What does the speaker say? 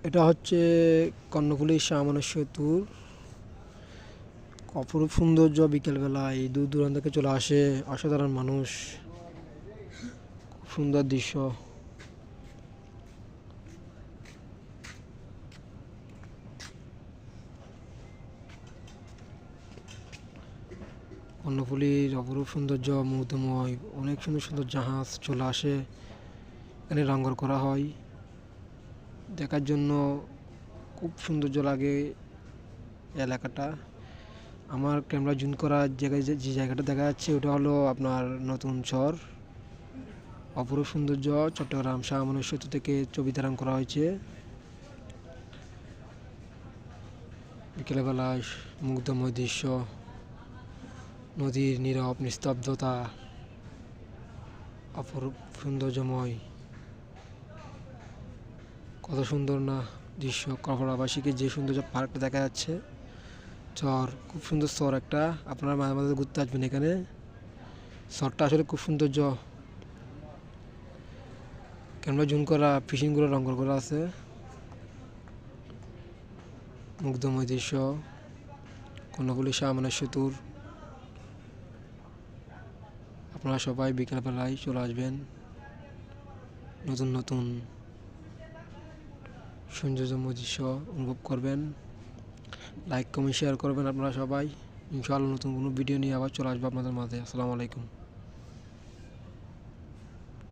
এটা হচ্ছে কর্ণফুলী শাহ সেতুর অপরূপ সৌন্দর্য। বিকেলবেলায় দূর দূরান্ত থেকে চলে আসে অসাধারণ মানুষ, খুব সুন্দর দৃশ্য। কর্ণফুলীর অপরূপ সৌন্দর্য মুগ্ধময়, অনেক সুন্দর সুন্দর জাহাজ চলে আসে, এখানে লঙ্গর করা হয়। দেখার জন্য খুব সৌন্দর্য লাগে এলাকাটা। আমার ক্যামেরা জুম করা জায়গায় যে জায়গাটা দেখা যাচ্ছে ওটা হলো আপনার নতুন চর। অপরূপ সৌন্দর্য, চট্টগ্রাম শাহ আমানত সেতু থেকে ছবি ধারণ করা হয়েছে। বিকেলবেলায় মুগ্ধময় দৃশ্য, নদীর নীরব নিস্তব্ধতা, অপরূপ সৌন্দর্যময়, কত সুন্দর না দৃশ্য। কপড়াবাসীকে যে সৌন্দর্য পার্কটা দেখা যাচ্ছে, চর খুব সুন্দর চর একটা। আপনারা মাঝে মাঝে ঘুরতে আসবেন এখানে। চরটা আসলে খুব সৌন্দর্য, ক্যামেরা জুম করা, ফিশিংগুলো রঙ করা আছে। মুগ্ধময় দৃশ্য কর্ণফুলী শাহ আমানত সেতুর। আপনারা সবাই বিকেলবেলায় চলে আসবেন, নতুন নতুন সৌন্দর্যময় দৃশ্য অনুভব করবেন। লাইক কমেন্ট শেয়ার করবেন আপনারা সবাই। ইনশাআল্লাহ নতুন কোনো ভিডিও নিয়ে আবার চলে আসবো আপনাদের মাঝে। আসসালামু আলাইকুম।